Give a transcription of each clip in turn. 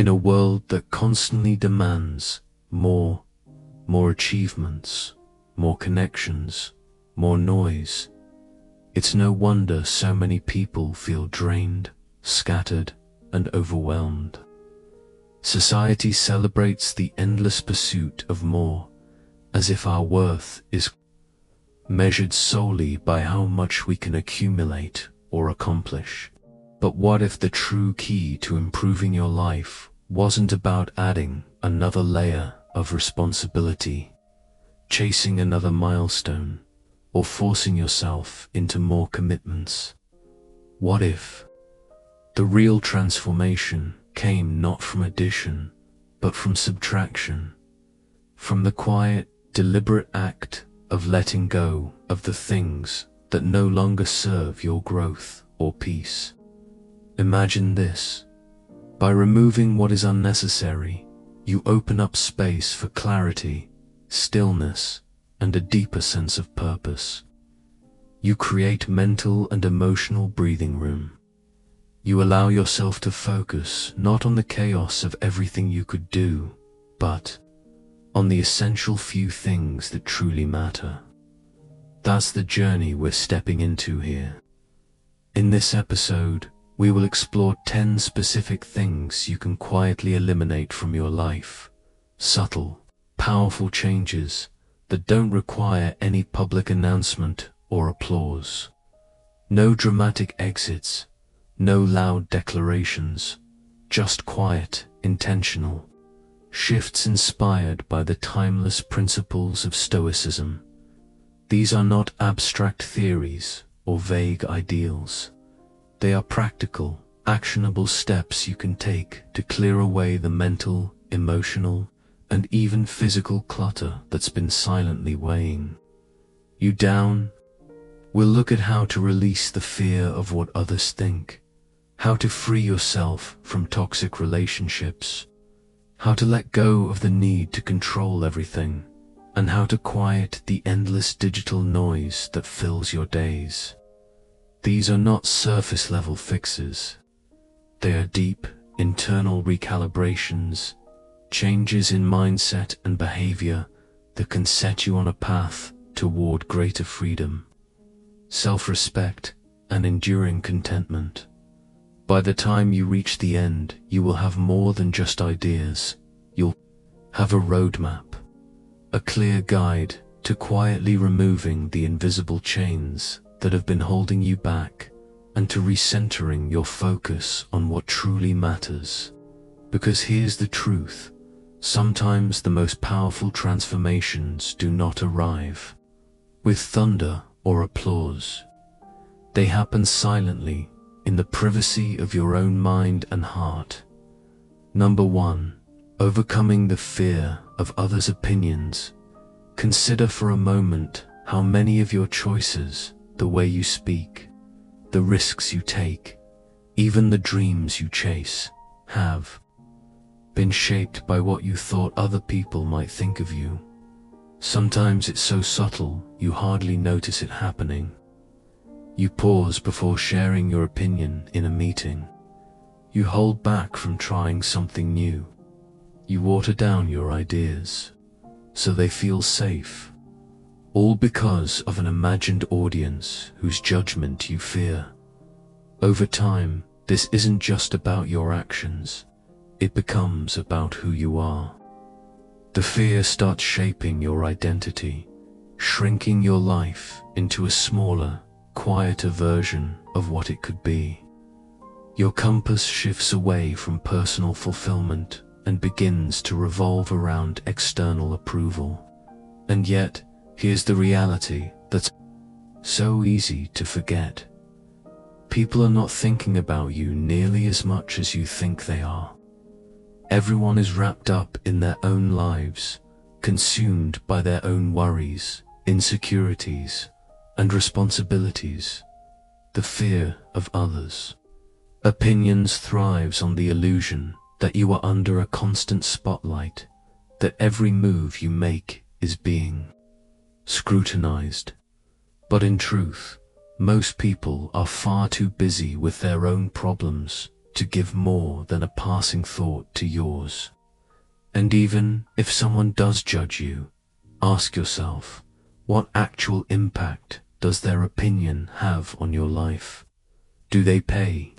In a world that constantly demands more achievements, more connections, more noise, it's no wonder so many people feel drained, scattered, and overwhelmed. Society celebrates the endless pursuit of more, as if our worth is measured solely by how much we can accumulate or accomplish. But what if the true key to improving your life wasn't about adding another layer of responsibility, chasing another milestone, or forcing yourself into more commitments? What if the real transformation came not from addition, but from subtraction, from the quiet, deliberate act of letting go of the things that no longer serve your growth or peace? Imagine this. By removing what is unnecessary, you open up space for clarity, stillness, and a deeper sense of purpose. You create mental and emotional breathing room. You allow yourself to focus not on the chaos of everything you could do, but on the essential few things that truly matter. That's the journey we're stepping into here. In this episode, we will explore 10 specific things you can quietly eliminate from your life. Subtle, powerful changes that don't require any public announcement or applause. No dramatic exits, no loud declarations, just quiet, intentional shifts inspired by the timeless principles of Stoicism. These are not abstract theories or vague ideals. They are practical, actionable steps you can take to clear away the mental, emotional, and even physical clutter that's been silently weighing you down. We'll look at how to release the fear of what others think, how to free yourself from toxic relationships, how to let go of the need to control everything, and how to quiet the endless digital noise that fills your days. These are not surface-level fixes. They are deep, internal recalibrations, changes in mindset and behavior that can set you on a path toward greater freedom, self-respect, and enduring contentment. By the time you reach the end, you will have more than just ideas. You'll have a roadmap, a clear guide to quietly removing the invisible chains that have been holding you back, and to recentering your focus on what truly matters. Because here's the truth. Sometimes the most powerful transformations do not arrive with thunder or applause. They happen silently, in the privacy of your own mind and heart. Number 1. Overcoming the fear of others' opinions. Consider for a moment how many of your choices, the way you speak, the risks you take, even the dreams you chase, have been shaped by what you thought other people might think of you. Sometimes it's so subtle you hardly notice it happening. You pause before sharing your opinion in a meeting. You hold back from trying something new. You water down your ideas so they feel safe, all because of an imagined audience whose judgment you fear. Over time, this isn't just about your actions. It becomes about who you are. The fear starts shaping your identity, shrinking your life into a smaller, quieter version of what it could be. Your compass shifts away from personal fulfillment and begins to revolve around external approval. And yet, here's the reality that's so easy to forget. People are not thinking about you nearly as much as you think they are. Everyone is wrapped up in their own lives, consumed by their own worries, insecurities, and responsibilities. The fear of others' opinions thrives on the illusion that you are under a constant spotlight, that every move you make is being scrutinized. But in truth, most people are far too busy with their own problems to give more than a passing thought to yours. And even if someone does judge you, ask yourself, what actual impact does their opinion have on your life? Do they pay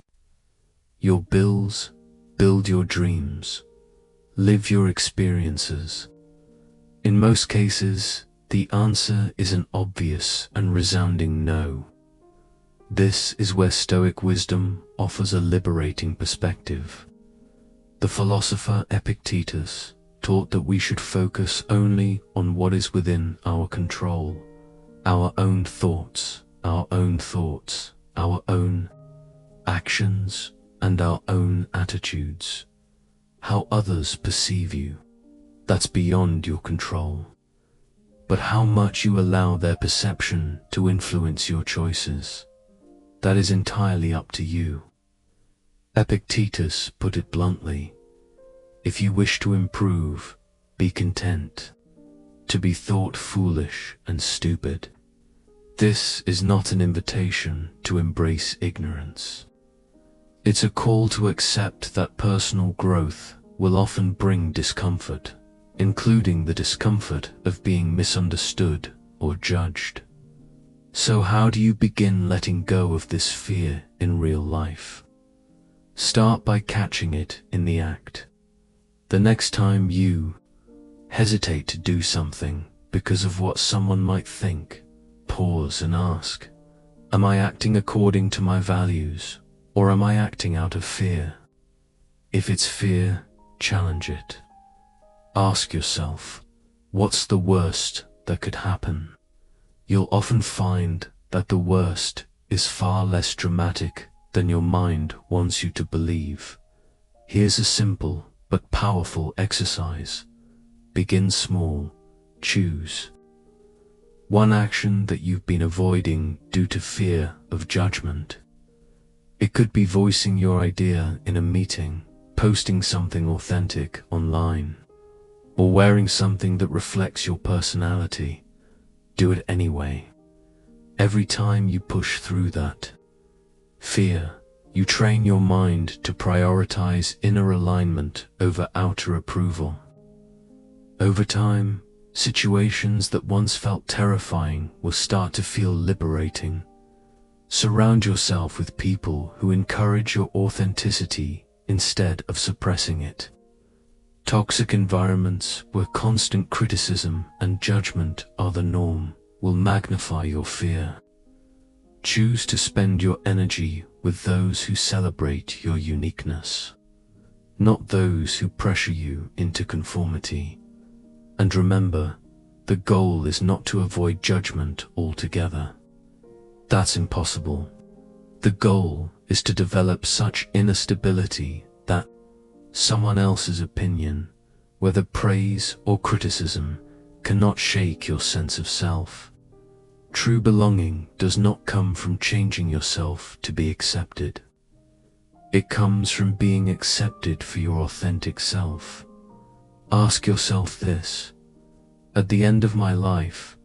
your bills, build your dreams, live your experiences? In most cases, the answer is an obvious and resounding no. This is where Stoic wisdom offers a liberating perspective. The philosopher Epictetus taught that we should focus only on what is within our control, our own thoughts, our own actions, and our own attitudes. How others perceive you, that's beyond your control. But how much you allow their perception to influence your choices, that is entirely up to you. Epictetus put it bluntly, if you wish to improve, be content to be thought foolish and stupid. This is not an invitation to embrace ignorance. It's a call to accept that personal growth will often bring discomfort, including the discomfort of being misunderstood or judged. So how do you begin letting go of this fear in real life? Start by catching it in the act. The next time you hesitate to do something because of what someone might think, pause and ask, am I acting according to my values, or am I acting out of fear? If it's fear, challenge it. Ask yourself, what's the worst that could happen? You'll often find that the worst is far less dramatic than your mind wants you to believe. Here's a simple but powerful exercise. Begin small. Choose one action that you've been avoiding due to fear of judgment. It could be voicing your idea in a meeting, posting something authentic online, or wearing something that reflects your personality. Do it anyway. Every time you push through that fear, you train your mind to prioritize inner alignment over outer approval. Over time, situations that once felt terrifying will start to feel liberating. Surround yourself with people who encourage your authenticity instead of suppressing it. Toxic environments where constant criticism and judgment are the norm will magnify your fear. Choose to spend your energy with those who celebrate your uniqueness, not those who pressure you into conformity. And remember, the goal is not to avoid judgment altogether. That's impossible. The goal is to develop such inner stability that someone else's opinion, whether praise or criticism, cannot shake your sense of self. True belonging does not come from changing yourself to be accepted. It comes from being accepted for your authentic self. Ask yourself this: at the end of my life,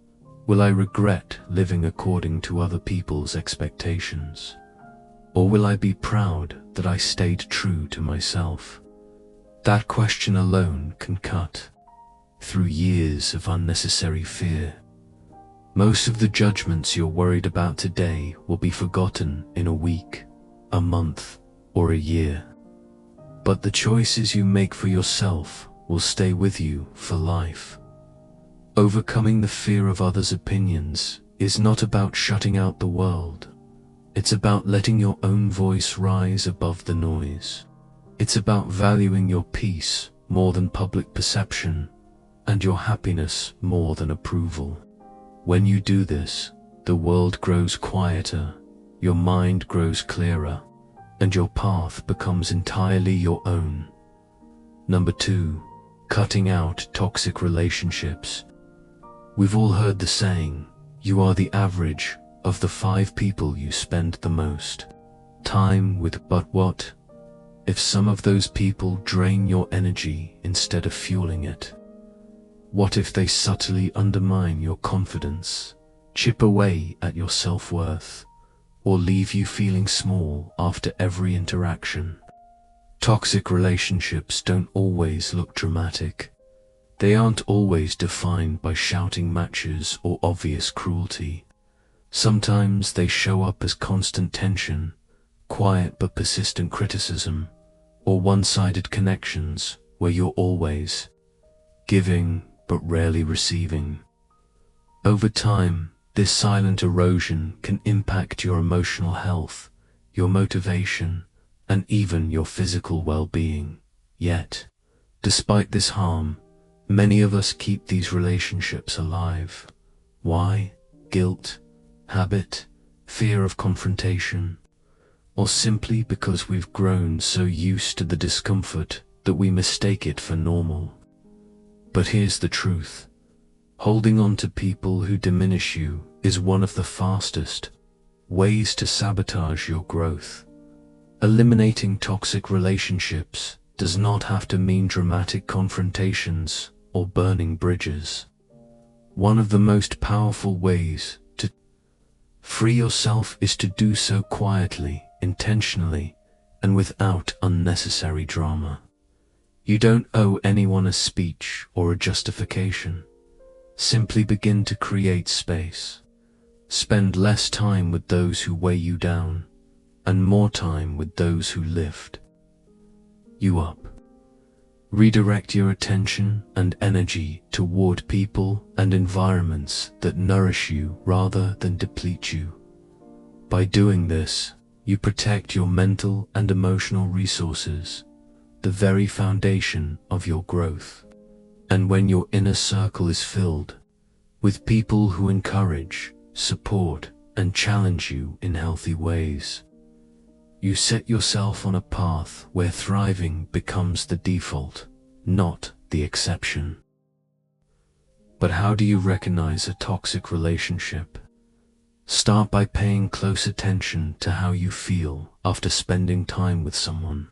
will I regret living according to other people's expectations? Or will I be proud that I stayed true to myself? That question alone can cut through years of unnecessary fear. Most of the judgments you're worried about today will be forgotten in a week, a month, or a year. But the choices you make for yourself will stay with you for life. Overcoming the fear of others' opinions is not about shutting out the world. It's about letting your own voice rise above the noise. It's about valuing your peace more than public perception, and your happiness more than approval. When you do this, the world grows quieter, your mind grows clearer, and your path becomes entirely your own. Number 2, cutting out toxic relationships. We've all heard the saying, you are the average of the 5 people you spend the most time with. But what if some of those people drain your energy instead of fueling it? What if they subtly undermine your confidence, chip away at your self-worth, or leave you feeling small after every interaction? Toxic relationships don't always look dramatic. They aren't always defined by shouting matches or obvious cruelty. Sometimes they show up as constant tension, quiet but persistent criticism, or one-sided connections where you're always giving but rarely receiving. Over time, this silent erosion can impact your emotional health, your motivation, and even your physical well-being. Yet, despite this harm, many of us keep these relationships alive. Why? Guilt, habit, fear of confrontation, or simply because we've grown so used to the discomfort that we mistake it for normal. But here's the truth. Holding on to people who diminish you is one of the fastest ways to sabotage your growth. Eliminating toxic relationships does not have to mean dramatic confrontations or burning bridges. One of the most powerful ways to free yourself is to do so quietly, intentionally, and without unnecessary drama. You don't owe anyone a speech or a justification. Simply begin to create space. Spend less time with those who weigh you down, and more time with those who lift you up. Redirect your attention and energy toward people and environments that nourish you rather than deplete you. By doing this, you protect your mental and emotional resources, the very foundation of your growth. And when your inner circle is filled with people who encourage, support, and challenge you in healthy ways, you set yourself on a path where thriving becomes the default, not the exception. But how do you recognize a toxic relationship? Start by paying close attention to how you feel after spending time with someone.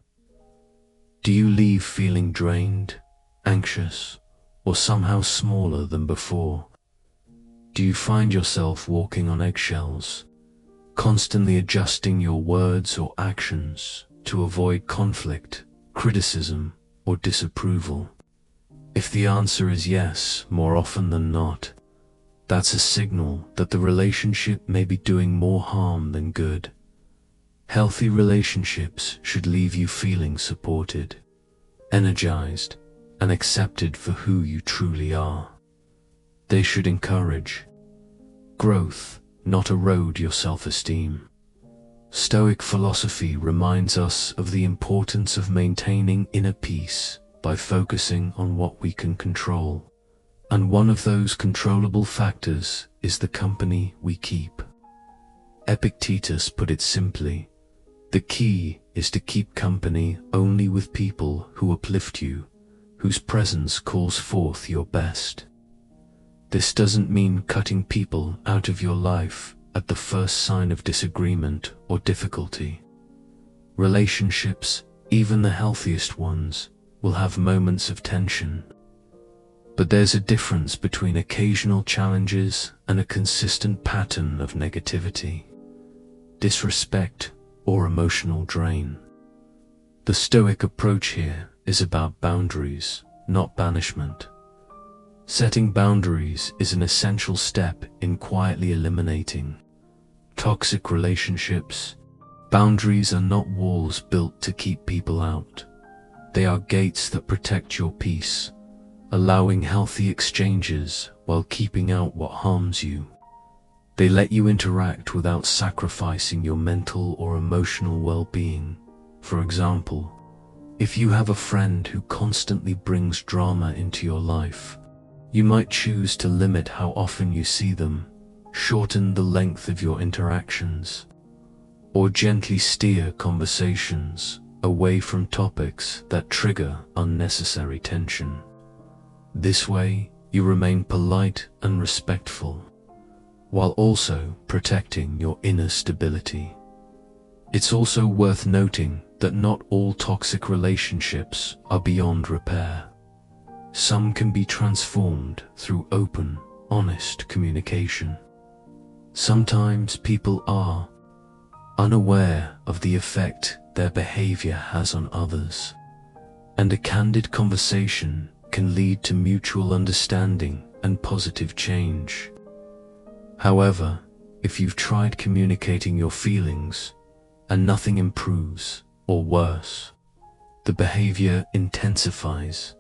Do you leave feeling drained, anxious, or somehow smaller than before? Do you find yourself walking on eggshells, constantly adjusting your words or actions to avoid conflict, criticism, or disapproval? If the answer is yes, more often than not, that's a signal that the relationship may be doing more harm than good. Healthy relationships should leave you feeling supported, energized, and accepted for who you truly are. They should encourage growth, not erode your self-esteem. Stoic philosophy reminds us of the importance of maintaining inner peace by focusing on what we can control. And one of those controllable factors is the company we keep. Epictetus put it simply, the key is to keep company only with people who uplift you, whose presence calls forth your best. This doesn't mean cutting people out of your life at the first sign of disagreement or difficulty. Relationships, even the healthiest ones, will have moments of tension. But there's a difference between occasional challenges and a consistent pattern of negativity, disrespect, or emotional drain. The Stoic approach here is about boundaries, not banishment. Setting boundaries is an essential step in quietly eliminating toxic relationships. Boundaries are not walls built to keep people out. They are gates that protect your peace, allowing healthy exchanges while keeping out what harms you. They let you interact without sacrificing your mental or emotional well-being. For example, if you have a friend who constantly brings drama into your life, you might choose to limit how often you see them, shorten the length of your interactions, or gently steer conversations away from topics that trigger unnecessary tension. This way, you remain polite and respectful, while also protecting your inner stability. It's also worth noting that not all toxic relationships are beyond repair. Some can be transformed through open, honest communication. Sometimes people are unaware of the effect their behavior has on others. And a candid conversation can lead to mutual understanding and positive change. However, if you've tried communicating your feelings and nothing improves, or worse, the behavior intensifies,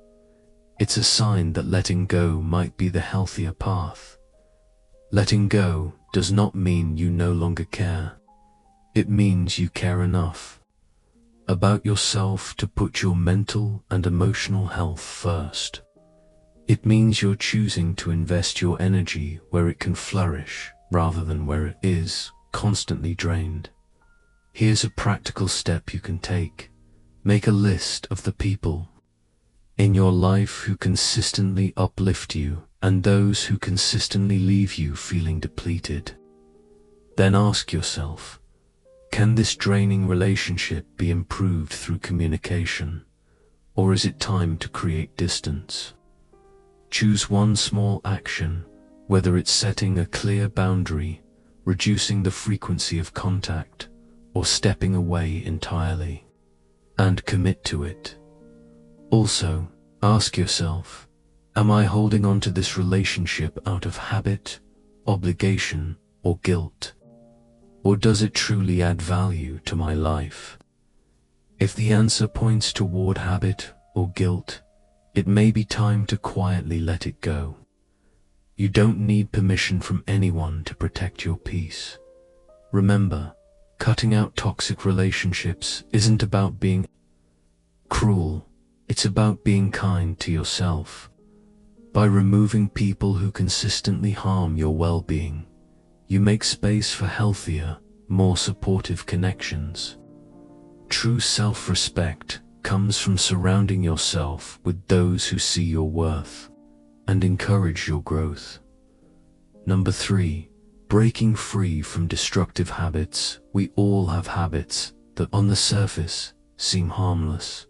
it's a sign that letting go might be the healthier path. Letting go does not mean you no longer care. It means you care enough about yourself to put your mental and emotional health first. It means you're choosing to invest your energy where it can flourish rather than where it is constantly drained. Here's a practical step you can take. Make a list of the people in your life who consistently uplift you and those who consistently leave you feeling depleted. Then ask yourself, can this draining relationship be improved through communication, or is it time to create distance? Choose one small action, whether it's setting a clear boundary, reducing the frequency of contact, or stepping away entirely, and commit to it. Also, ask yourself, am I holding on to this relationship out of habit, obligation, or guilt? Or does it truly add value to my life? If the answer points toward habit or guilt, it may be time to quietly let it go. You don't need permission from anyone to protect your peace. Remember, cutting out toxic relationships isn't about being cruel, it's about being kind to yourself. By removing people who consistently harm your well-being, you make space for healthier, more supportive connections. True self-respect comes from surrounding yourself with those who see your worth and encourage your growth. Number 3, breaking free from destructive habits. We all have habits that on the surface seem harmless.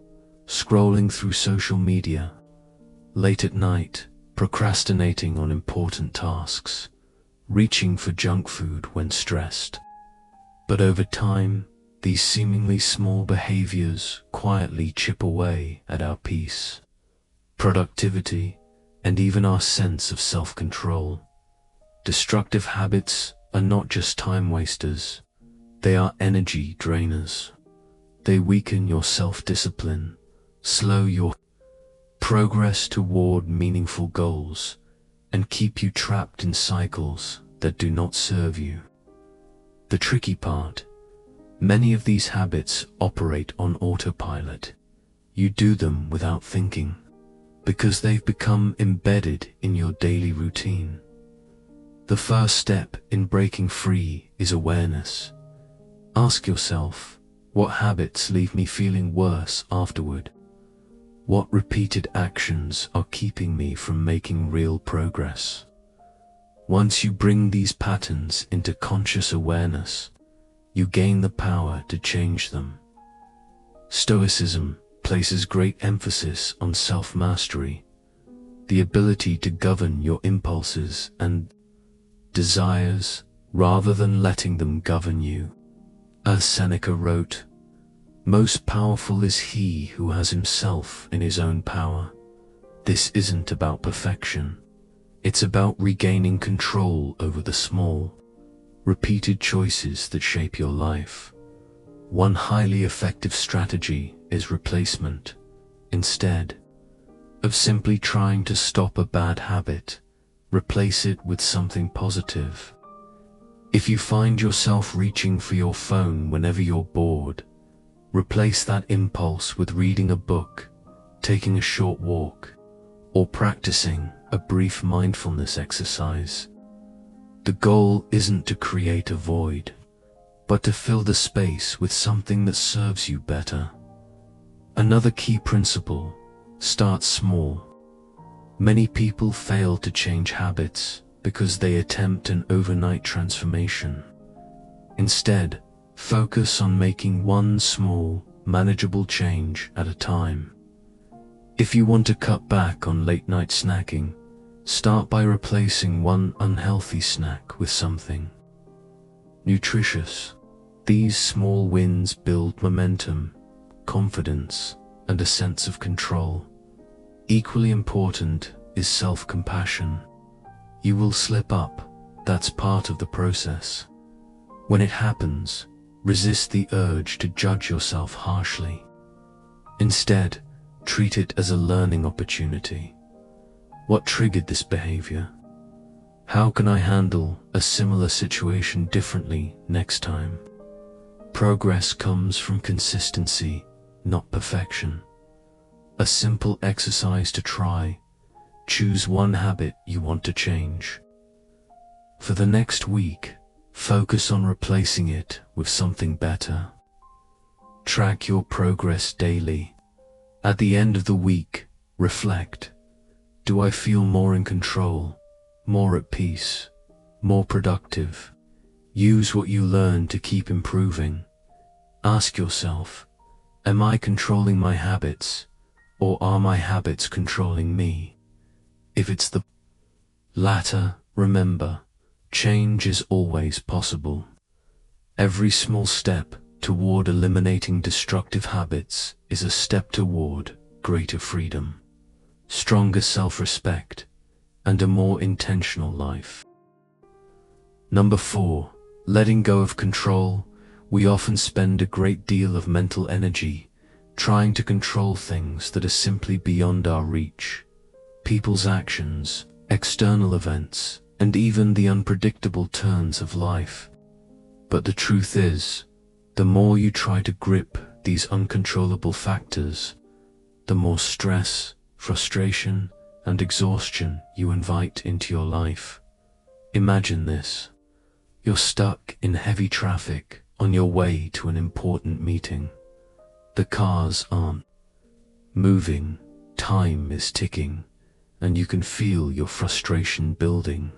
Scrolling through social media, late at night, procrastinating on important tasks, reaching for junk food when stressed. But over time, these seemingly small behaviors quietly chip away at our peace, productivity, and even our sense of self-control. Destructive habits are not just time wasters, they are energy drainers. They weaken your self-discipline, slow your progress toward meaningful goals, and keep you trapped in cycles that do not serve you. The tricky part, many of these habits operate on autopilot. You do them without thinking, because they've become embedded in your daily routine. The first step in breaking free is awareness. Ask yourself, what habits leave me feeling worse afterward? What repeated actions are keeping me from making real progress? Once you bring these patterns into conscious awareness, you gain the power to change them. Stoicism places great emphasis on self-mastery, the ability to govern your impulses and desires rather than letting them govern you. As Seneca wrote, "Most powerful is he who has himself in his own power." This isn't about perfection. It's about regaining control over the small, repeated choices that shape your life. One highly effective strategy is replacement. Instead of simply trying to stop a bad habit, replace it with something positive. If you find yourself reaching for your phone whenever you're bored, replace that impulse with reading a book, taking a short walk, or practicing a brief mindfulness exercise. The goal isn't to create a void, but to fill the space with something that serves you better. Another key principle, start small. Many people fail to change habits because they attempt an overnight transformation. Instead, focus on making one small, manageable change at a time. If you want to cut back on late-night snacking, start by replacing one unhealthy snack with something nutritious. These small wins build momentum, confidence, and a sense of control. Equally important is self-compassion. You will slip up, that's part of the process. When it happens, resist the urge to judge yourself harshly. Instead, treat it as a learning opportunity. What triggered this behavior? How can I handle a similar situation differently next time? Progress comes from consistency, not perfection. A simple exercise to try. Choose one habit you want to change. For the next week, focus on replacing it with something better. Track your progress daily. At the end of the week, reflect. Do I feel more in control, more at peace, more productive? Use what you learn to keep improving. Ask yourself, am I controlling my habits, or are my habits controlling me? If it's the latter, remember, change is always possible. Every small step toward eliminating destructive habits is a step toward greater freedom, stronger self-respect, and a more intentional life. Number 4, letting go of control. We often spend a great deal of mental energy trying to control things that are simply beyond our reach. People's actions, external events, and even the unpredictable turns of life. But the truth is, the more you try to grip these uncontrollable factors, the more stress, frustration, and exhaustion you invite into your life. Imagine this. You're stuck in heavy traffic on your way to an important meeting. The cars aren't moving, time is ticking, and you can feel your frustration building.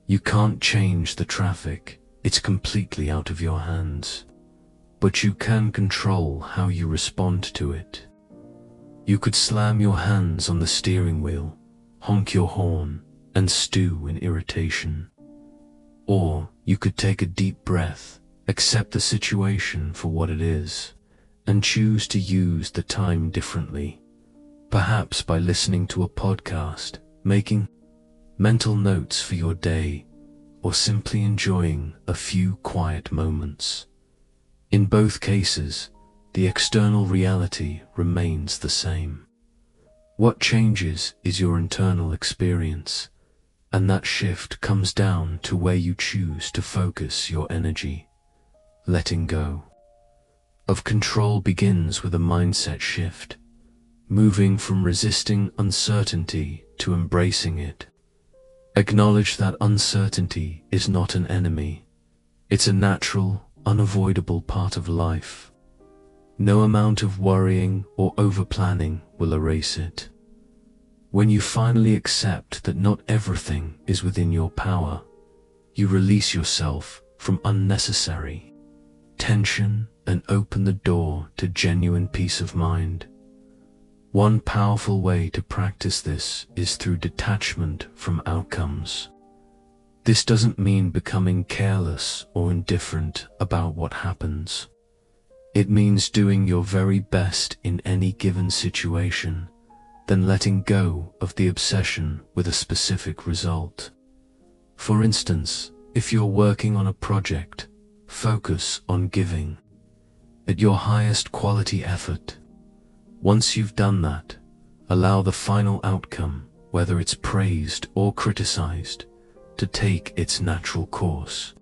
You can't change the traffic, it's completely out of your hands. But you can control how you respond to it. You could slam your hands on the steering wheel, honk your horn, and stew in irritation. Or you could take a deep breath, accept the situation for what it is, and choose to use the time differently. Perhaps by listening to a podcast, making mental notes for your day, or simply enjoying a few quiet moments. In both cases, the external reality remains the same. What changes is your internal experience, and that shift comes down to where you choose to focus your energy. Letting go of control begins with a mindset shift, moving from resisting uncertainty to embracing it. Acknowledge that uncertainty is not an enemy. It's a natural, unavoidable part of life. No amount of worrying or over-planning will erase it. When you finally accept that not everything is within your power, you release yourself from unnecessary tension and open the door to genuine peace of mind. One powerful way to practice this is through detachment from outcomes. This doesn't mean becoming careless or indifferent about what happens. It means doing your very best in any given situation, then letting go of the obsession with a specific result. For instance, if you're working on a project, focus on giving at your highest quality effort. Once you've done that, allow the final outcome, whether it's praised or criticized, to take its natural course.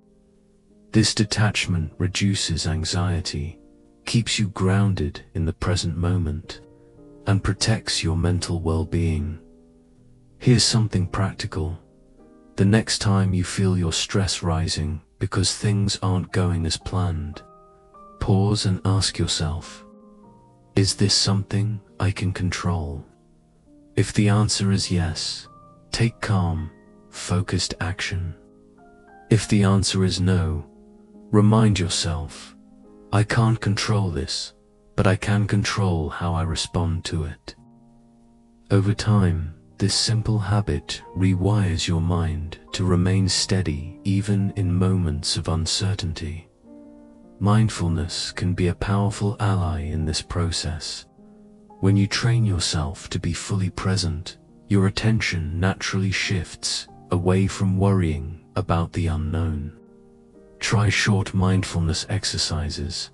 This detachment reduces anxiety, keeps you grounded in the present moment, and protects your mental well-being. Here's something practical. The next time you feel your stress rising because things aren't going as planned, pause and ask yourself, is this something I can control? If the answer is yes, take calm, focused action. If the answer is no, remind yourself, I can't control this, but I can control how I respond to it. Over time, this simple habit rewires your mind to remain steady even in moments of uncertainty. Mindfulness can be a powerful ally in this process. When you train yourself to be fully present, your attention naturally shifts away from worrying about the unknown. Try short mindfulness exercises.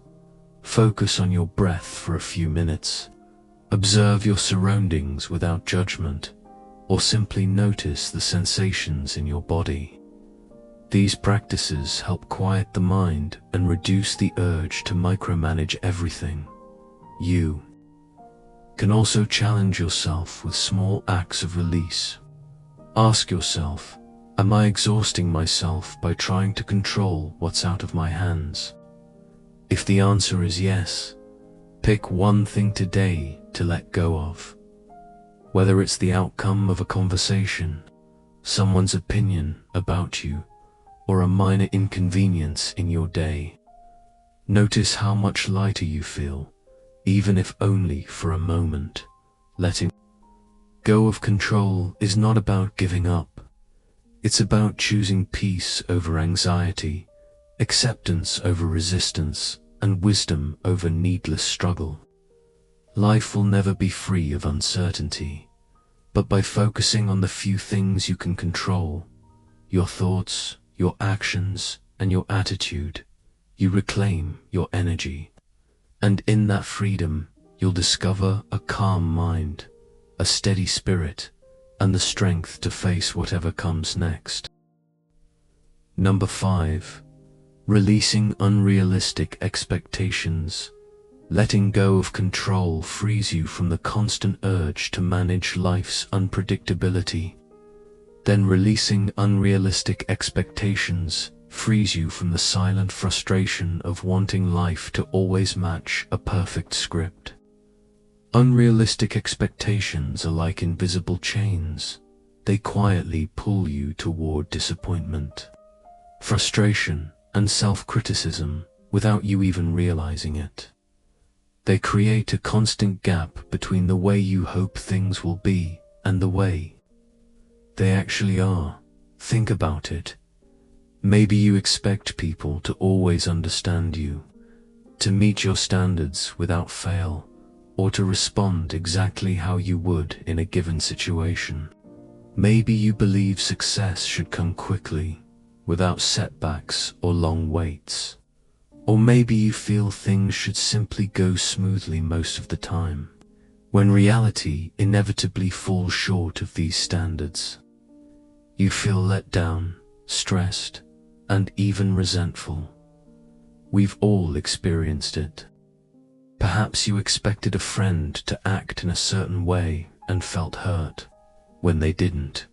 Focus on your breath for a few minutes. Observe your surroundings without judgment, or simply notice the sensations in your body. These practices help quiet the mind and reduce the urge to micromanage everything. You can also challenge yourself with small acts of release. Ask yourself, am I exhausting myself by trying to control what's out of my hands? If the answer is yes, pick one thing today to let go of. Whether it's the outcome of a conversation, someone's opinion about you, or a minor inconvenience in your day. Notice how much lighter you feel, even if only for a moment. Letting go of control is not about giving up. It's about choosing peace over anxiety, acceptance over resistance, and wisdom over needless struggle. Life will never be free of uncertainty, but by focusing on the few things you can control, your thoughts, your actions, and your attitude, you reclaim your energy. And in that freedom, you'll discover a calm mind, a steady spirit, and the strength to face whatever comes next. Number 5. Releasing unrealistic expectations. Letting go of control frees you from the constant urge to manage life's unpredictability. Then releasing unrealistic expectations frees you from the silent frustration of wanting life to always match a perfect script. Unrealistic expectations are like invisible chains. They quietly pull you toward disappointment, frustration, and self-criticism without you even realizing it. They create a constant gap between the way you hope things will be and the way they actually are. Think about it. Maybe you expect people to always understand you, to meet your standards without fail, or to respond exactly how you would in a given situation. Maybe you believe success should come quickly, without setbacks or long waits. Or maybe you feel things should simply go smoothly most of the time, when reality inevitably falls short of these standards. You feel let down, stressed, and even resentful. We've all experienced it. Perhaps you expected a friend to act in a certain way and felt hurt when they didn't.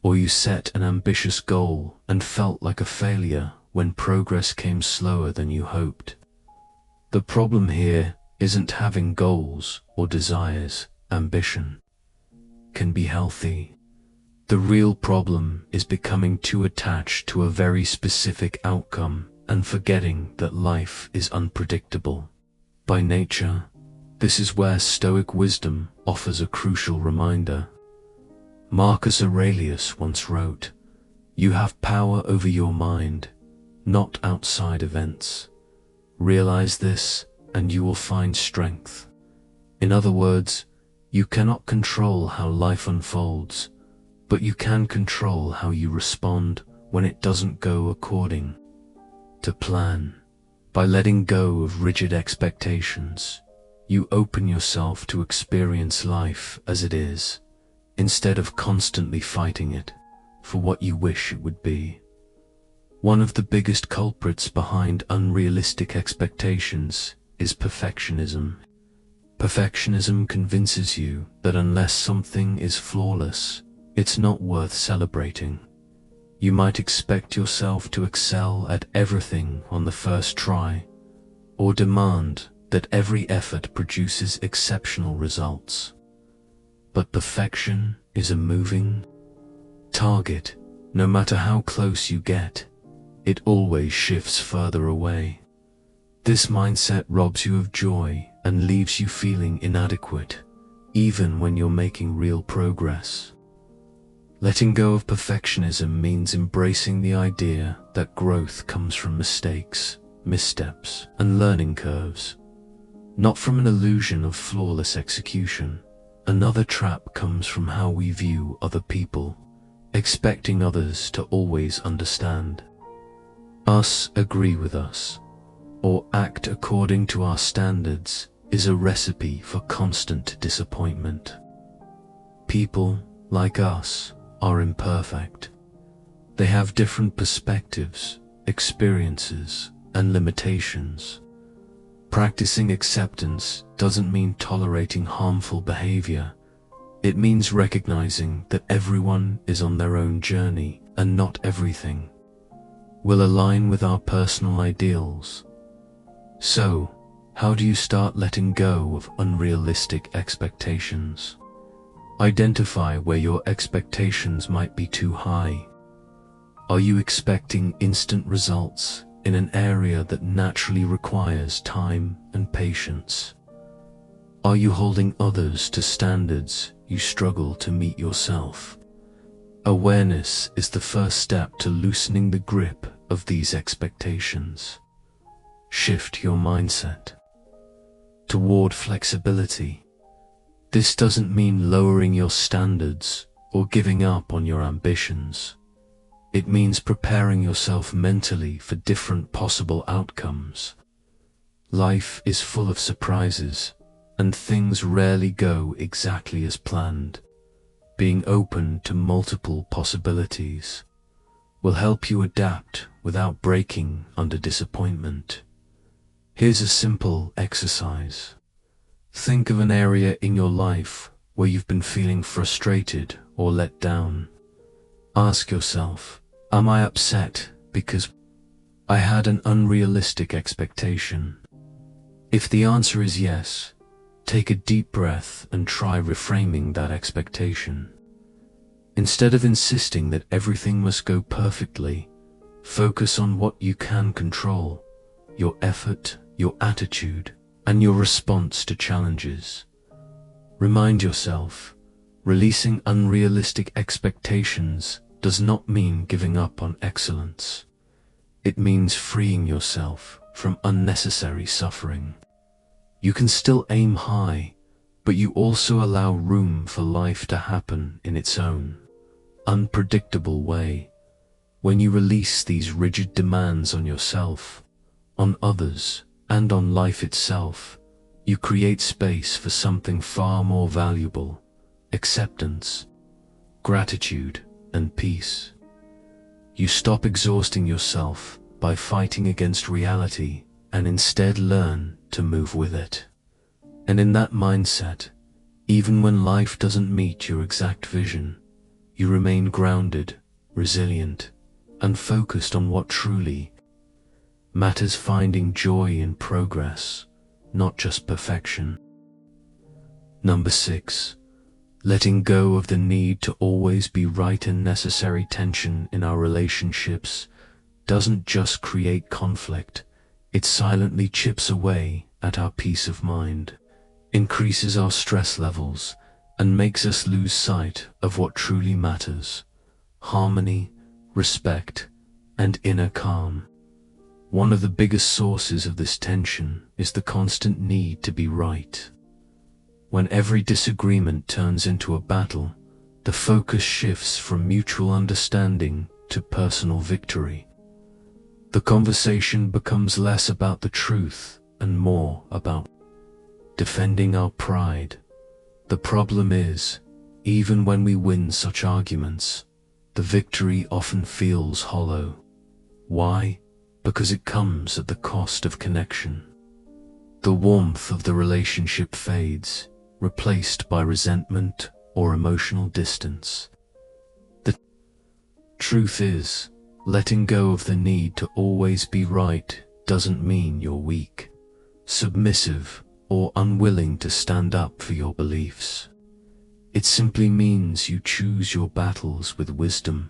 Or you set an ambitious goal and felt like a failure when progress came slower than you hoped. The problem here isn't having goals or desires. Ambition can be healthy. The real problem is becoming too attached to a very specific outcome and forgetting that life is unpredictable. By nature, this is where Stoic wisdom offers a crucial reminder. Marcus Aurelius once wrote, "You have power over your mind, not outside events. Realize this, and you will find strength." In other words, you cannot control how life unfolds, but you can control how you respond when it doesn't go according to plan. By letting go of rigid expectations, you open yourself to experience life as it is, instead of constantly fighting it for what you wish it would be. One of the biggest culprits behind unrealistic expectations is perfectionism. Perfectionism convinces you that unless something is flawless, it's not worth celebrating. You might expect yourself to excel at everything on the first try, or demand that every effort produces exceptional results. But perfection is a moving target. No matter how close you get, it always shifts further away. This mindset robs you of joy and leaves you feeling inadequate, even when you're making real progress. Letting go of perfectionism means embracing the idea that growth comes from mistakes, missteps, and learning curves, not from an illusion of flawless execution. Another trap comes from how we view other people, expecting others to always understand us, agree with us, or act according to our standards is a recipe for constant disappointment. People, like us, are imperfect. They have different perspectives, experiences, and limitations. Practicing acceptance doesn't mean tolerating harmful behavior. It means recognizing that everyone is on their own journey and not everything will align with our personal ideals. So, how do you start letting go of unrealistic expectations? Identify where your expectations might be too high. Are you expecting instant results in an area that naturally requires time and patience? Are you holding others to standards you struggle to meet yourself? Awareness is the first step to loosening the grip of these expectations. Shift your mindset toward flexibility. This doesn't mean lowering your standards or giving up on your ambitions. It means preparing yourself mentally for different possible outcomes. Life is full of surprises, and things rarely go exactly as planned. Being open to multiple possibilities will help you adapt without breaking under disappointment. Here's a simple exercise. Think of an area in your life where you've been feeling frustrated or let down. Ask yourself, am I upset because I had an unrealistic expectation? If the answer is yes, take a deep breath and try reframing that expectation. Instead of insisting that everything must go perfectly, focus on what you can control: your effort, your attitude, and your response to challenges. Remind yourself, releasing unrealistic expectations does not mean giving up on excellence. It means freeing yourself from unnecessary suffering. You can still aim high, but you also allow room for life to happen in its own unpredictable way. When you release these rigid demands on yourself, on others, and on life itself, you create space for something far more valuable: acceptance, gratitude, and peace. You stop exhausting yourself by fighting against reality and instead learn to move with it. And in that mindset, even when life doesn't meet your exact vision, you remain grounded, resilient, and focused on what truly matters, finding joy in progress, not just perfection. Number 6. Letting go of the need to always be right. And necessary tension in our relationships doesn't just create conflict, it silently chips away at our peace of mind, increases our stress levels, and makes us lose sight of what truly matters: harmony, respect, and inner calm. One of the biggest sources of this tension is the constant need to be right. When every disagreement turns into a battle, the focus shifts from mutual understanding to personal victory. The conversation becomes less about the truth and more about defending our pride. The problem is, even when we win such arguments, the victory often feels hollow. Why? Because it comes at the cost of connection. The warmth of the relationship fades, replaced by resentment or emotional distance. The truth is, letting go of the need to always be right doesn't mean you're weak, submissive, or unwilling to stand up for your beliefs. It simply means you choose your battles with wisdom.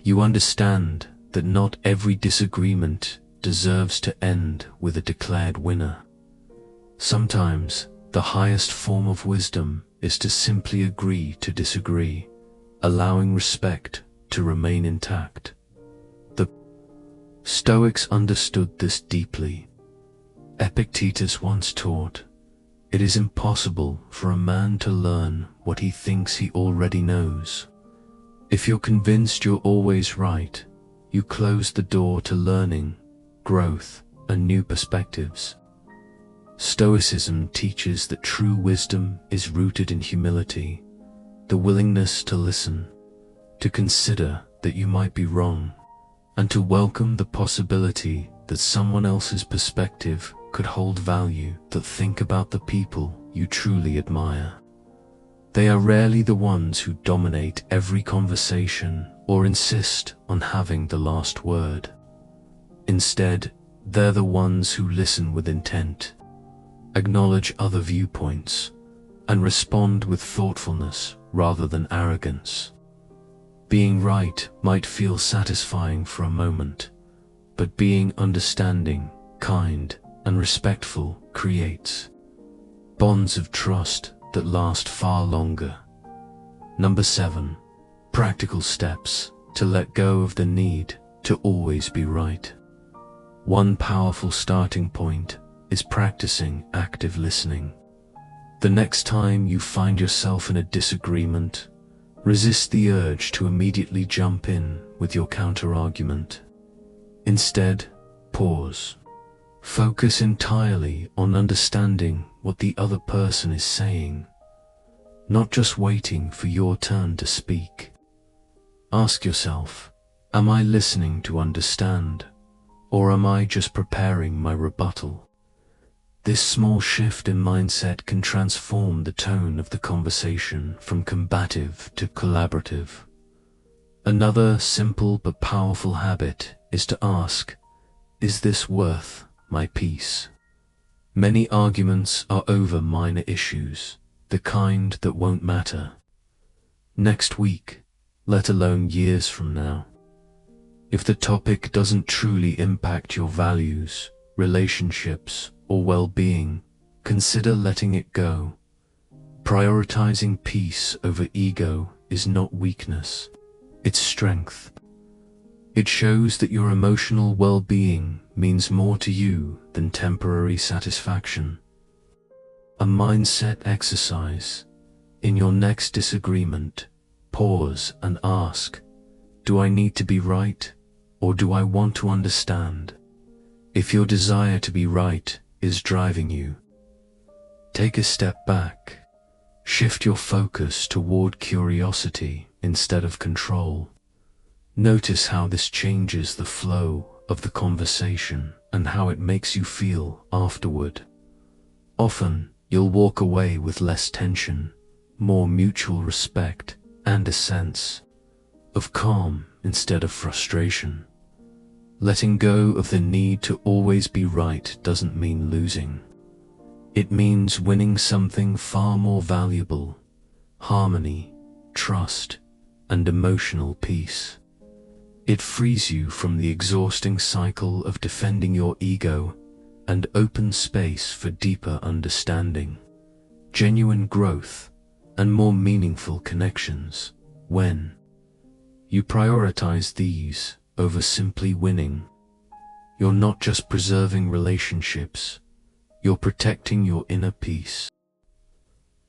You understand that not every disagreement deserves to end with a declared winner. Sometimes, the highest form of wisdom is to simply agree to disagree, allowing respect to remain intact. The Stoics understood this deeply. Epictetus once taught, "It is impossible for a man to learn what he thinks he already knows." If you're convinced you're always right, you close the door to learning, growth, and new perspectives. Stoicism teaches that true wisdom is rooted in humility, the willingness to listen, to consider that you might be wrong, and to welcome the possibility that someone else's perspective could hold value. That think about the people you truly admire. They are rarely the ones who dominate every conversation or insist on having the last word. Instead, they're the ones who listen with intent, acknowledge other viewpoints, and respond with thoughtfulness rather than arrogance. Being right might feel satisfying for a moment, but being understanding, kind, and respectful creates bonds of trust that last far longer. Number 7. Practical steps to let go of the need to always be right. One powerful starting point is practicing active listening. The next time you find yourself in a disagreement, resist the urge to immediately jump in with your counter-argument. Instead, pause. Focus entirely on understanding what the other person is saying, not just waiting for your turn to speak. Ask yourself, am I listening to understand, or am I just preparing my rebuttal? This small shift in mindset can transform the tone of the conversation from combative to collaborative. Another simple but powerful habit is to ask, is this worth my peace? Many arguments are over minor issues, the kind that won't matter next week, let alone years from now. If the topic doesn't truly impact your values, relationships, or well-being, consider letting it go. Prioritizing peace over ego is not weakness, it's strength. It shows that your emotional well-being means more to you than temporary satisfaction. A mindset exercise. In your next disagreement, pause and ask, do I need to be right, or do I want to understand? If your desire to be right is driving you, take a step back. Shift your focus toward curiosity instead of control. Notice how this changes the flow of the conversation and how it makes you feel afterward. Often, you'll walk away with less tension, more mutual respect, and a sense of calm instead of frustration. Letting go of the need to always be right doesn't mean losing. It means winning something far more valuable: harmony, trust, and emotional peace. It frees you from the exhausting cycle of defending your ego and opens space for deeper understanding, genuine growth, and more meaningful connections. When you prioritize these over simply winning, you're not just preserving relationships, you're protecting your inner peace.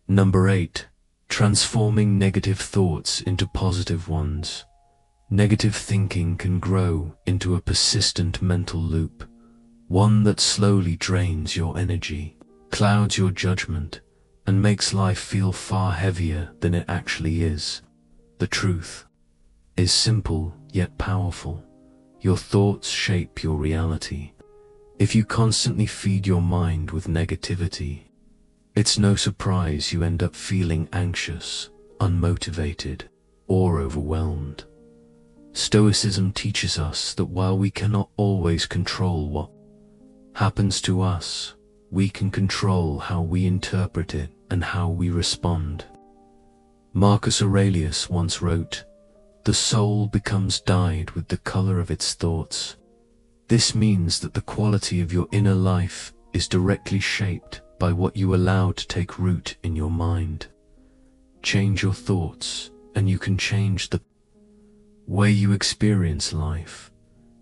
Number 8. Transforming negative thoughts into positive ones. Negative thinking can grow into a persistent mental loop, one that slowly drains your energy, clouds your judgment, and makes life feel far heavier than it actually is. The truth is simple yet powerful. Your thoughts shape your reality. If you constantly feed your mind with negativity, it's no surprise you end up feeling anxious, unmotivated, or overwhelmed. Stoicism teaches us that while we cannot always control what happens to us, we can control how we interpret it and how we respond. Marcus Aurelius once wrote, "The soul becomes dyed with the color of its thoughts." This means that the quality of your inner life is directly shaped by what you allow to take root in your mind. Change your thoughts, and you can change the way you experience life.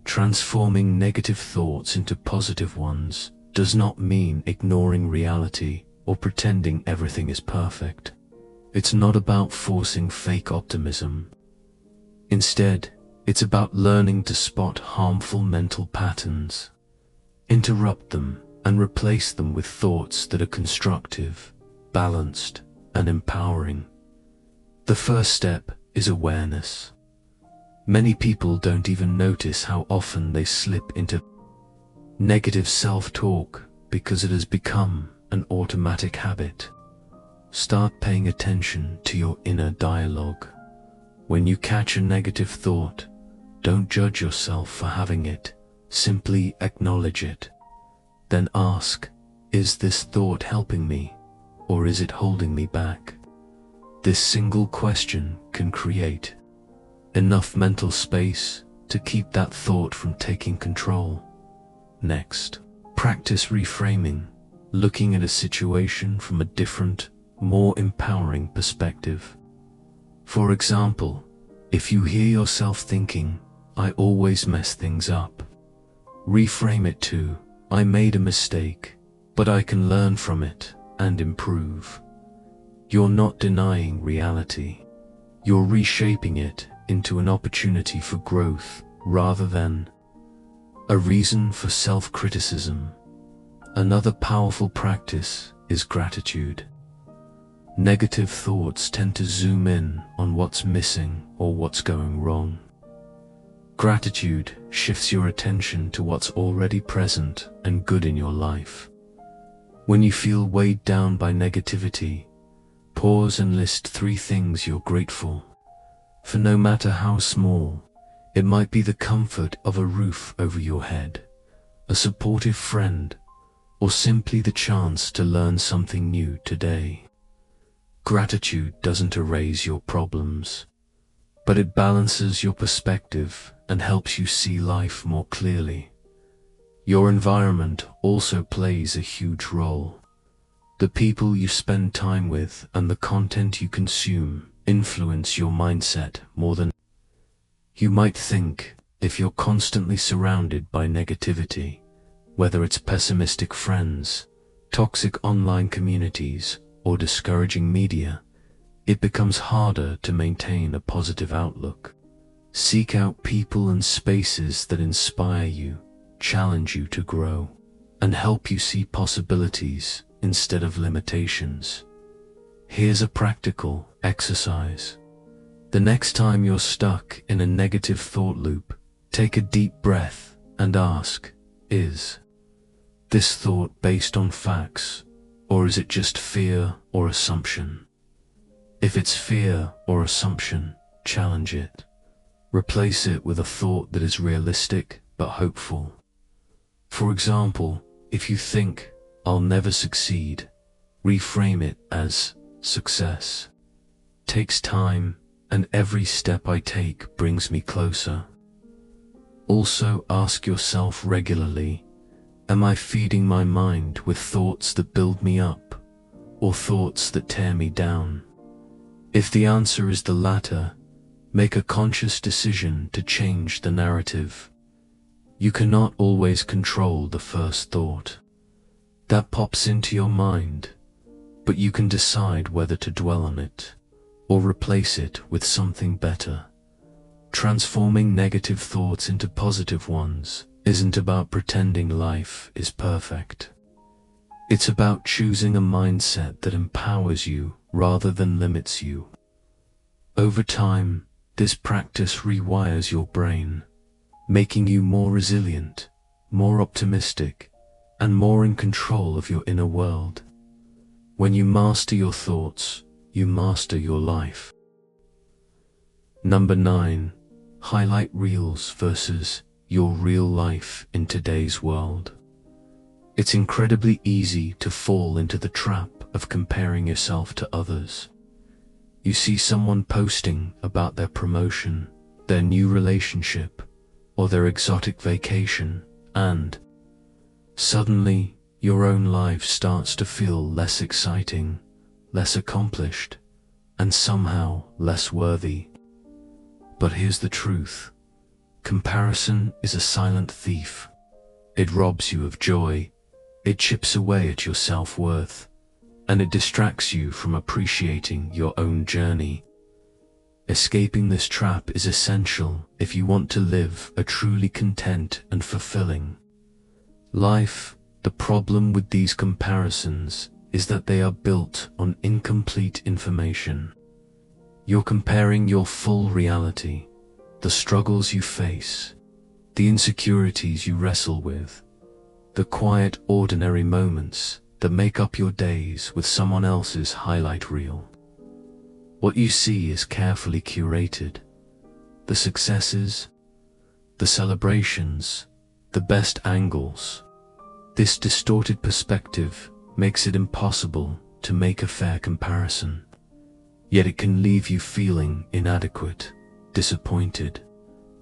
Transforming negative thoughts into positive ones does not mean ignoring reality or pretending everything is perfect. It's not about forcing fake optimism. Instead, it's about learning to spot harmful mental patterns, interrupt them, and replace them with thoughts that are constructive, balanced, and empowering. The first step is awareness. Many people don't even notice how often they slip into negative self-talk because it has become an automatic habit. Start paying attention to your inner dialogue. When you catch a negative thought, don't judge yourself for having it. Simply acknowledge it. Then ask, is this thought helping me, or is it holding me back? This single question can create enough mental space to keep that thought from taking control. Next, practice reframing, looking at a situation from a different, more empowering perspective. For example, if you hear yourself thinking, "I always mess things up," reframe it to, "I made a mistake, but I can learn from it and improve." You're not denying reality. You're reshaping it into an opportunity for growth rather than a reason for self-criticism. Another powerful practice is gratitude. Negative thoughts tend to zoom in on what's missing or what's going wrong. Gratitude shifts your attention to what's already present and good in your life. When you feel weighed down by negativity, pause and list 3 things you're grateful for. No matter how small, it might be the comfort of a roof over your head, a supportive friend, or simply the chance to learn something new today. Gratitude doesn't erase your problems, but it balances your perspective and helps you see life more clearly. Your environment also plays a huge role. The people you spend time with and the content you consume influence your mindset more than you might think. If you're constantly surrounded by negativity, whether it's pessimistic friends, toxic online communities, or discouraging media, it becomes harder to maintain a positive outlook. Seek out people and spaces that inspire you, challenge you to grow, and help you see possibilities instead of limitations. Here's a practical exercise. The next time you're stuck in a negative thought loop, take a deep breath and ask, is this thought based on facts, or is it just fear or assumption? If it's fear or assumption, challenge it. Replace it with a thought that is realistic but hopeful. For example, if you think, "I'll never succeed," reframe it as, "Success takes time, and every step I take brings me closer." Also ask yourself regularly, am I feeding my mind with thoughts that build me up, or thoughts that tear me down? If the answer is the latter, make a conscious decision to change the narrative. You cannot always control the first thought that pops into your mind, but you can decide whether to dwell on it or replace it with something better. Transforming negative thoughts into positive ones isn't about pretending life is perfect. It's about choosing a mindset that empowers you rather than limits you. Over time, this practice rewires your brain, making you more resilient, more optimistic, and more in control of your inner world. When you master your thoughts, you master your life. Number 9. Highlight reels versus your real life in today's world. It's incredibly easy to fall into the trap of comparing yourself to others. You see someone posting about their promotion, their new relationship, or their exotic vacation, and suddenly your own life starts to feel less exciting, less accomplished, and somehow less worthy. But here's the truth. Comparison is a silent thief. It robs you of joy, it chips away at your self-worth, and it distracts you from appreciating your own journey. Escaping this trap is essential if you want to live a truly content and fulfilling life. The problem with these comparisons is that they are built on incomplete information. You're comparing your full reality, the struggles you face, the insecurities you wrestle with, the quiet, ordinary moments that make up your days, with someone else's highlight reel. What you see is carefully curated. The successes, the celebrations, the best angles. This distorted perspective makes it impossible to make a fair comparison. Yet it can leave you feeling inadequate, disappointed,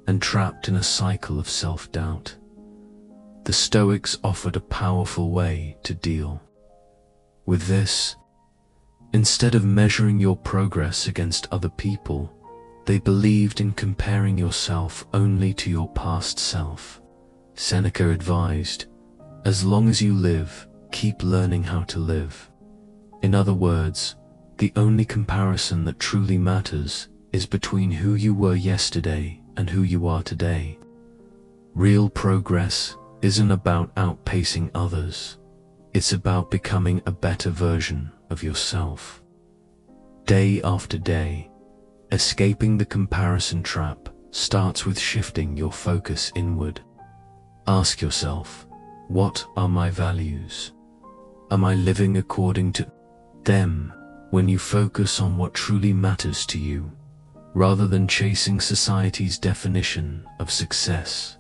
and trapped in a cycle of self-doubt. The Stoics offered a powerful way to deal with this. Instead of measuring your progress against other people, they believed in comparing yourself only to your past self. Seneca advised, "As long as you live, keep learning how to live." In other words, the only comparison that truly matters is between who you were yesterday and who you are today. Real progress isn't about outpacing others. It's about becoming a better version of yourself. Day after day, escaping the comparison trap starts with shifting your focus inward. Ask yourself, what are my values? Am I living according to them? When you focus on what truly matters to you, rather than chasing society's definition of success,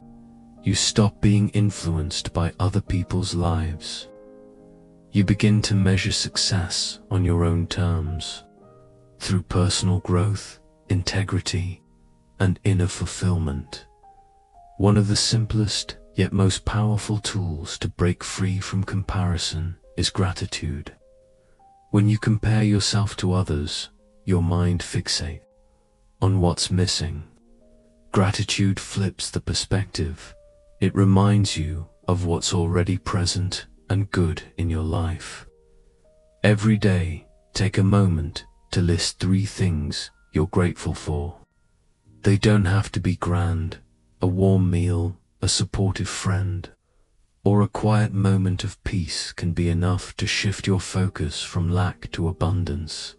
you stop being influenced by other people's lives. You begin to measure success on your own terms, through personal growth, integrity, and inner fulfillment. One of the simplest yet most powerful tools to break free from comparison is gratitude. When you compare yourself to others, your mind fixates on what's missing. Gratitude flips the perspective. It reminds you of what's already present and good in your life. Every day, take a moment to list 3 things you're grateful for. They don't have to be grand. A warm meal, a supportive friend, or a quiet moment of peace can be enough to shift your focus from lack to abundance.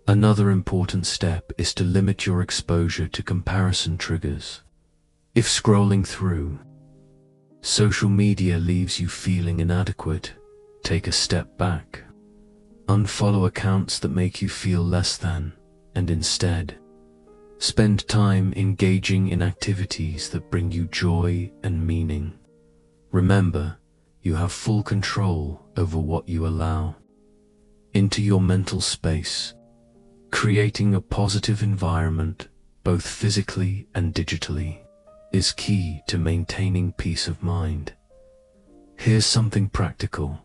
Another important step is to limit your exposure to comparison triggers. If scrolling through social media leaves you feeling inadequate, take a step back. Unfollow accounts that make you feel less than, and instead, spend time engaging in activities that bring you joy and meaning. Remember, you have full control over what you allow into your mental space. Creating a positive environment, both physically and digitally, is key to maintaining peace of mind. Here's something practical.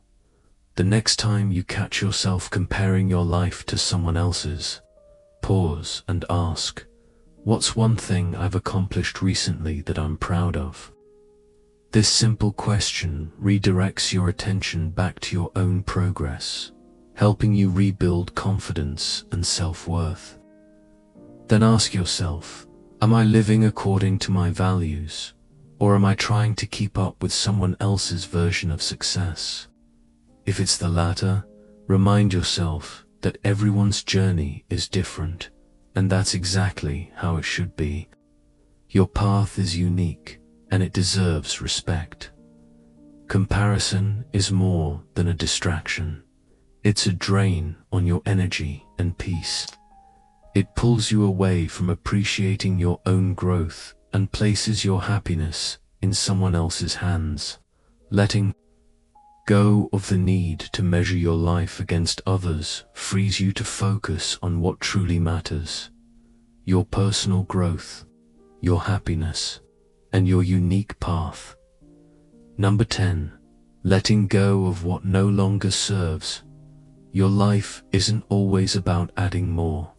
The next time you catch yourself comparing your life to someone else's, pause and ask, what's one thing I've accomplished recently that I'm proud of? This simple question redirects your attention back to your own progress, helping you rebuild confidence and self-worth. Then ask yourself, am I living according to my values, or am I trying to keep up with someone else's version of success? If it's the latter, remind yourself that everyone's journey is different, and that's exactly how it should be. Your path is unique, and it deserves respect. Comparison is more than a distraction. It's a drain on your energy and peace. It pulls you away from appreciating your own growth and places your happiness in someone else's hands. Letting go of the need to measure your life against others frees you to focus on what truly matters: your personal growth, your happiness, and your unique path. Number 10. Letting go of what no longer serves. Your life isn't always about adding more.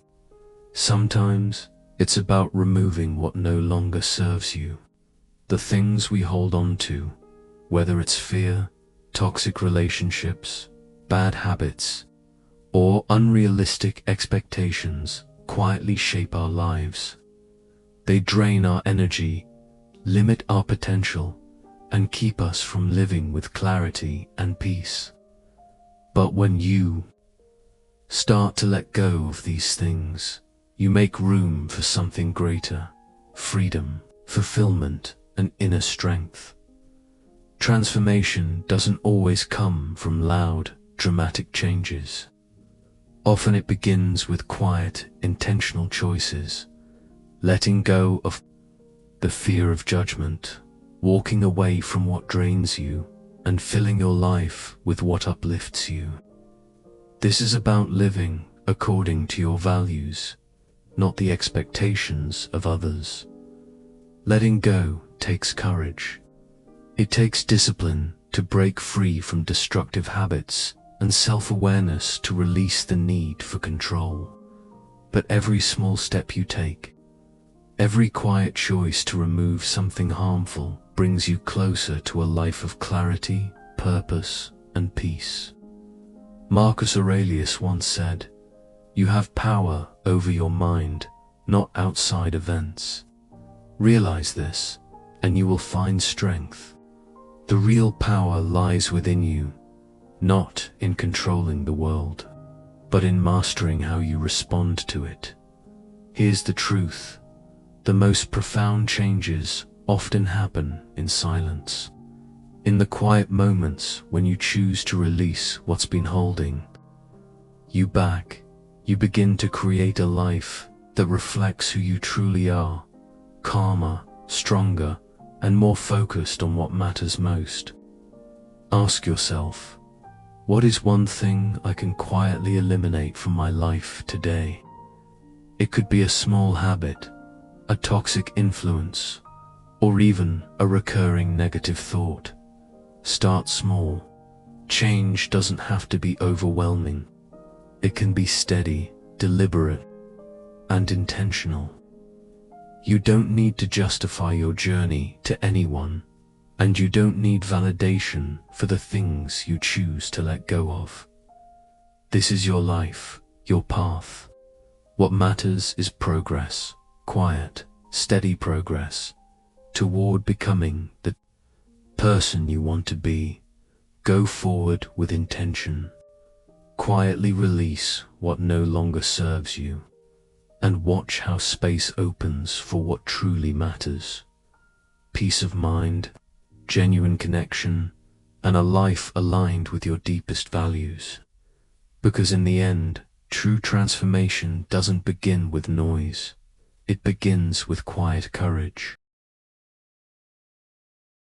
Sometimes it's about removing what no longer serves you. The things we hold on to, whether it's fear, toxic relationships, bad habits, or unrealistic expectations, quietly shape our lives. They drain our energy, limit our potential, and keep us from living with clarity and peace. But when you start to let go of these things, you make room for something greater: freedom, fulfillment, and inner strength. Transformation doesn't always come from loud, dramatic changes. Often it begins with quiet, intentional choices, letting go of the fear of judgment, walking away from what drains you, and filling your life with what uplifts you. This is about living according to your values, not the expectations of others. Letting go takes courage. It takes discipline to break free from destructive habits and self-awareness to release the need for control. But every small step you take, every quiet choice to remove something harmful, brings you closer to a life of clarity, purpose, and peace. Marcus Aurelius once said, "You have power over your mind, not outside events." Realize this, and you will find strength. The real power lies within you, not in controlling the world, but in mastering how you respond to it. Here's the truth: the most profound changes often happen in silence. In the quiet moments when you choose to release what's been holding you back, you begin to create a life that reflects who you truly are: calmer, stronger, and more focused on what matters most. Ask yourself, what is one thing I can quietly eliminate from my life today? It could be a small habit, a toxic influence, or even a recurring negative thought. Start small. Change doesn't have to be overwhelming. It can be steady, deliberate, and intentional. You don't need to justify your journey to anyone, and you don't need validation for the things you choose to let go of. This is your life, your path. What matters is progress, quiet, steady progress, toward becoming the person you want to be. Go forward with intention. Quietly release what no longer serves you, and watch how space opens for what truly matters: peace of mind, genuine connection, and a life aligned with your deepest values. Because in the end, true transformation doesn't begin with noise. It begins with quiet courage.